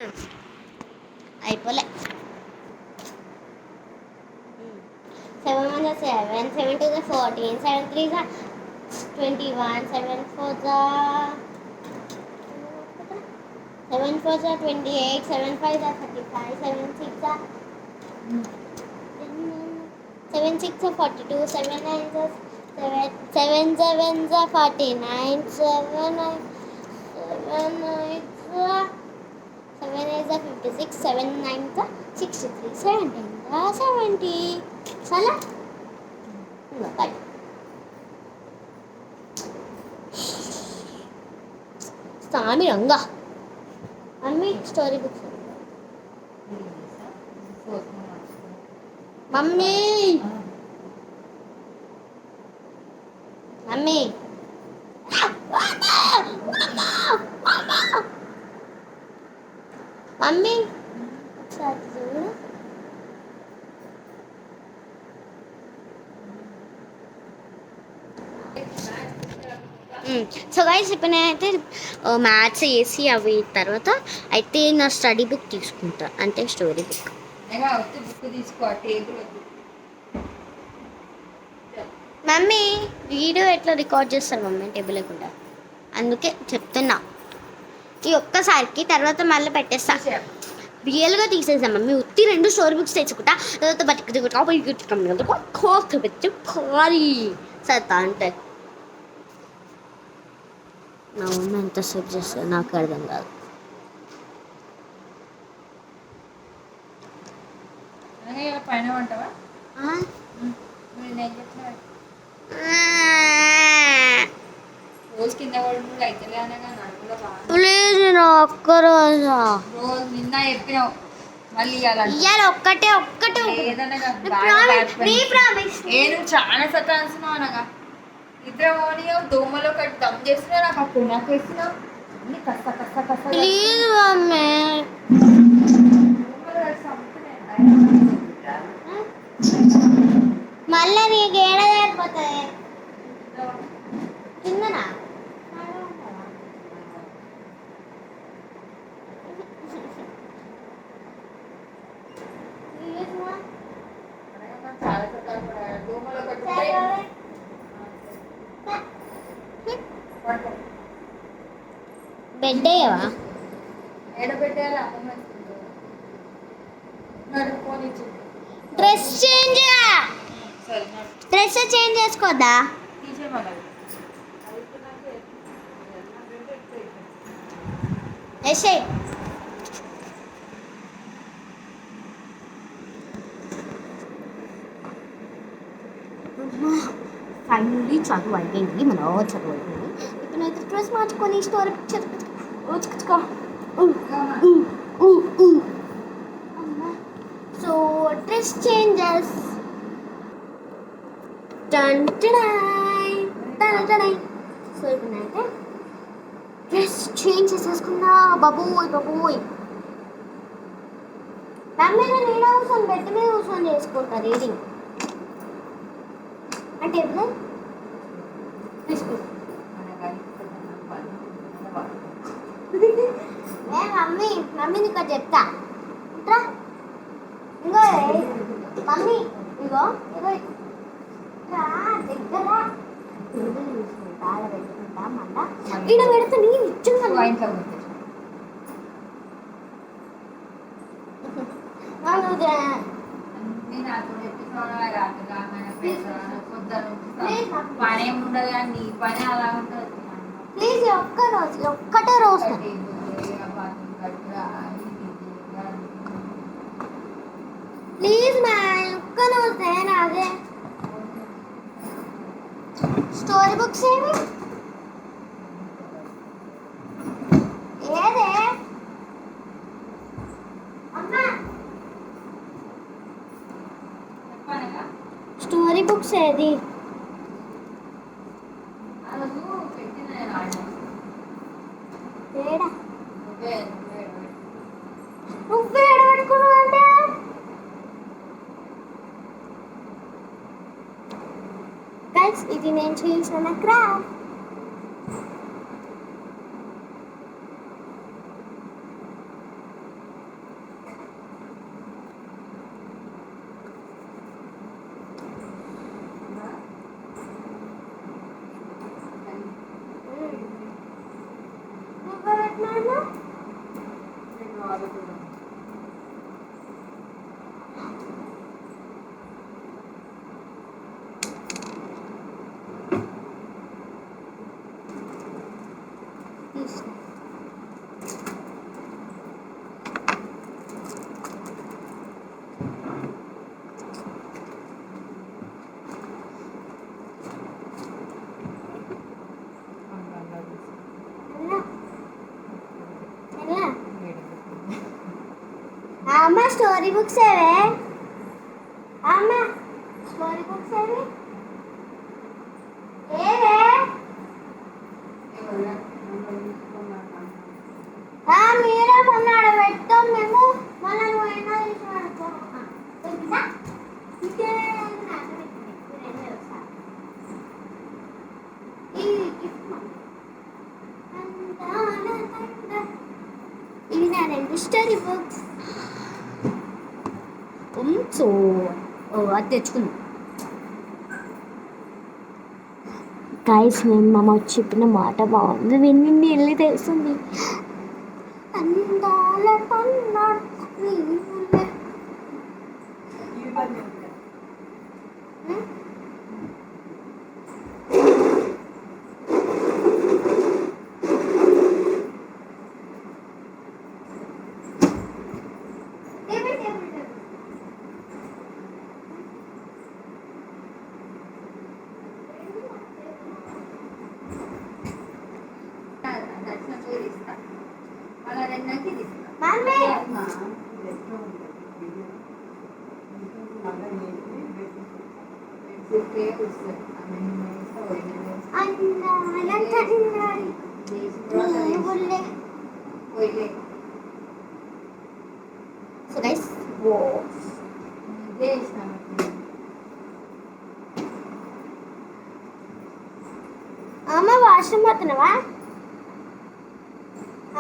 అయిపోలే. 7 1 7, 7 2 14, 7 3 21, 7 4 7 4 28, 7 5 35, 7 6 7 6 42, 7 9 7 7 7 49, 7 9 7 8 7 8 56, 7 9 63, 7 10 70. చాలా కట్. స్వామి రంగ mummy story books mummy mummy mummy చూడు. సో గైస్ ఇప్పుడు నేనైతే మ్యాథ్స్ వేసి అవి తర్వాత అయితే నా స్టడీ బుక్ తీసుకుంటా, అంటే స్టోరీ బుక్. మమ్మీ వీడియో ఎట్లా రికార్డ్ చేస్తారు మమ్మీ టేబుల్ లేకుండా, అందుకే చెప్తున్నా. ఈ ఒక్కసారికి తర్వాత మళ్ళీ పెట్టేస్తా. రియల్గా తీసేసాం మమ్మీ. ఉత్తి 2 స్టోరీ బుక్స్ తెచ్చుకుంటా, తర్వాత బతికి పెట్టి ఖాళీ సత్తా అంటే నా ఉన్న ఎంతసేపు చేస్తుంది నాకు అర్థం కాదు. ప్లీజ్ నా ఒక్కరోజు ఇవాళ ఒక్కటే చాలా సతాన్సినావు అనగా ఇద్దరు ఓని దోమలో ఒకటి దమ్ చేసినా నాకు అప్పుడు నాకు వేసినావు అన్ని కస్త కస్త కస్త. Please mummy. మళ్ళీ నీకు ఏడైపోతుంది కిందనా. బెడ్ అయ్యవా డ్రెస్ చేంజ్ చేసుకోద్దా. ఎసే ఫైనల్లీ చదువు అయిపోయింది, మన చదువు అయిపోయింది. ఇప్పుడు అయితే డ్రెస్ మార్చుకొని story so dress changes so ఇప్పుడు అయితే డ్రెస్ చేంజ్ చేసేసుకున్నా. బాబోయ్ మమ్మీ నేను ఈడ కూర్చొని బెడ్ మీద కూర్చొని చేసుకుంటా రీడింగ్ అంటే ఎప్పుడు మమ్మీ నీకు చెప్తా ఇంట్రా. ఇంకో మమ్మీ ఇగో దగ్గర టేబుల్ చూసుకుంటా అలా పెట్టుకుంటా మళ్ళా ఈడ పెడితే నేను ఇచ్చింది పని ఏముండదు కానీ నీ పని అలా ఉంటుంది. ప్లీజ్ ఒక్కటే రోజు ప్లీజ్ మ్యామ్ ఒక్క రోజే నాదే. స్టోరీ బుక్స్ ఏమి ఏదే అమ్మా స్టోరీ బుక్స్ ఏది నువ్వే ఎడబెట్టుకున్నావు అంటే గైస్ ఇది నేను చేసిన క్రాఫ్ట్. అమ్మ స్టోరీ బుక్స్ ఏవే అమ్మ స్టోరీ బుక్స్ ఏవి ఏవే మీరే మొన్నాడు పెట్టాం మేము మొన్న నువ్వు ఎన్నో ఇవి నా 2 స్టోరీ బుక్స్ సో అది తెచ్చుకుంది గైస్ నేను మా అమ్మ చెప్పిన మాట బాగుంది విన్ని వెళ్ళి తెలుస్తుంది అందాల పన్నాడు So guys, అమ్మ వాష్రూమ్ పోతున్నావా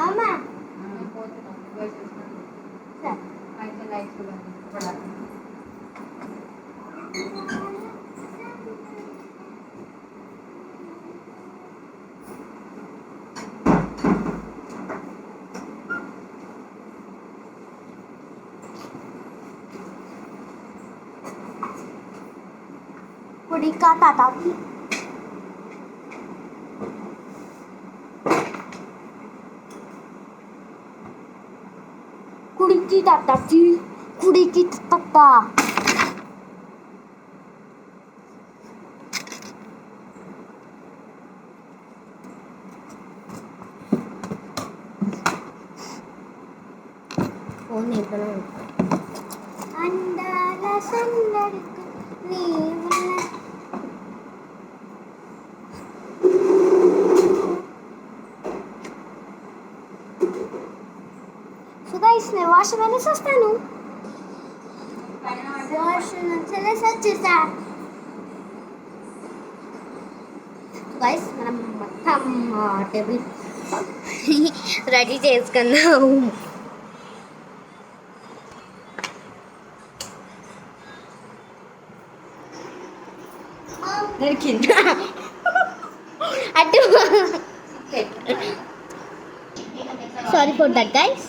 అమ్మ कुड़ी का ताता की कुड़ी की ताता की कुड़ी की ताता फोन नहीं बना अंडाला संदड़क नीवला इसने वॉश मैंने सस्ता नू वॉश चले सच्चे सा गाइस మనం మొత్తం టేబుల్ రెడీ చేసుకున్నాము నేను కింద అటు sorry for that guys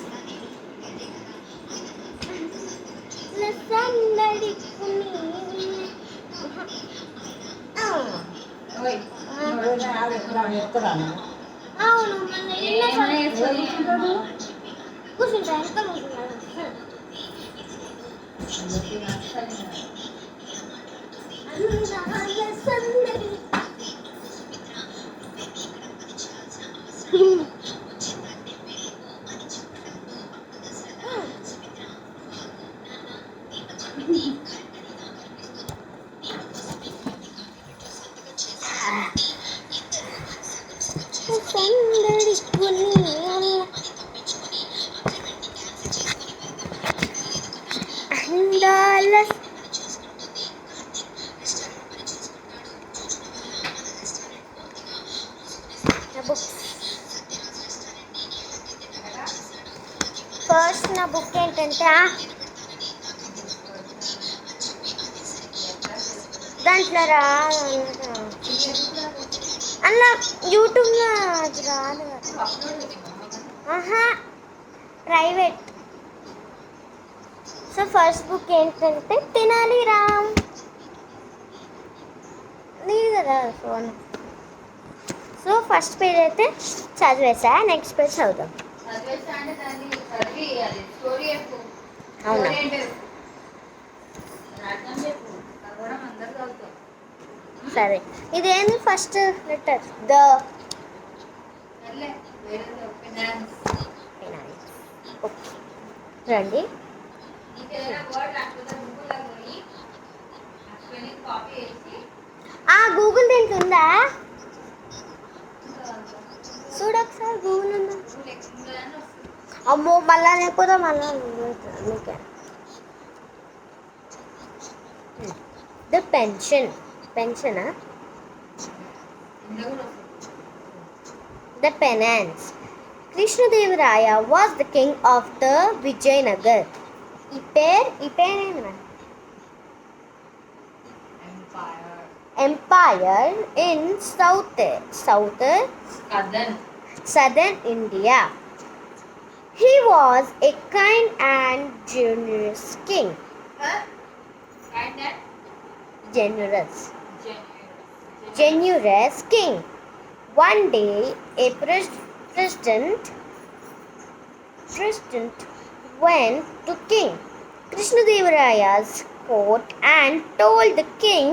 first నా బుక్ ఏంటంటే దాంట్లో రాదు అన్న యూట్యూబ్లో అది రాదు ఆహా ప్రైవేట్ సో ఫస్ట్ బుక్ ఏంటంటే తెనాలి రామ్. లేదు కదా ఫోన్. సో ఫస్ట్ పేజ్ అయితే చదివేసా, నెక్స్ట్ పేజ్ చదువుదాం. చదివేస్తా అంటే దాన్ని చదివి అది స్టోరీ చెప్పు. అవునా? స్టోరీ ఏంటో చెప్పు. అర్థం చెప్పు. చదవడం అందరు చదువుతాం. సరే, ఇదేంది ఫస్ట్ లెటర్? ద. సర్లే, వేరేది చెప్పు. ఫినాన్స్. ఓకే, రండి. నీకు ఏదైనా వర్డ్ లేకపోతే గూగుల్లో పోయి ఆ స్పెల్లింగ్ కాపీ చేసి గూగుల్ దీంట్లో ఉందా? చదవాలి. చూడు ఒకసారి, గూగుల్ ఉందా? గూగుల్ ఎక్కిందని వస్తుంది. అమ్మో, మళ్ళా లేకపోతే మళ్ళా అందుకే. The pension. పెన్షనా? ఇందులో కూడా వస్తుంది. The penance. Krishnadevaraya was the king of the Vijayanagar. ఈ పేరేనా? Empire in southern India. He was a kind and generous king. And that Generous king. One day, a president went to King Krishnadevaraya's court and told the king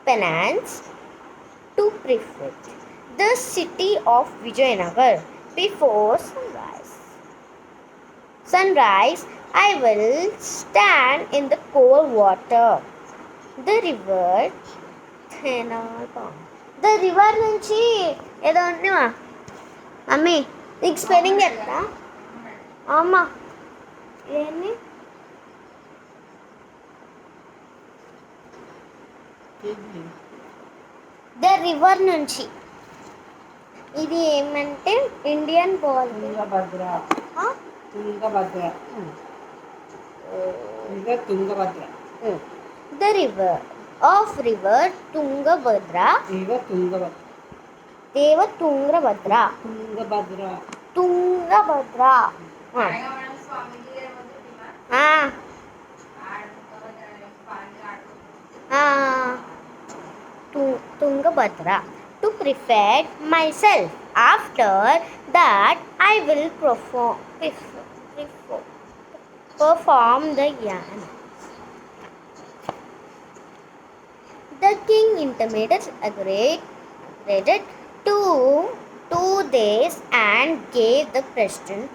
penance to protect the city of Vijayanagar before sunrise. I will stand in the cold water. The river నుంచి ఏదో ఉంటున్నా mummy, నీకు spelling చెప్తా. అమ్మా, ఏంది? The river నుంచి. ఇది ఏమంటే Indian ball. Tungabhadra. The river of river Tungabhadra. Tungabhadra. ఆ. Tungabhadra. To prepare myself. After that, I will perform the yarn. The king intimated agreed to 2 days and gave the president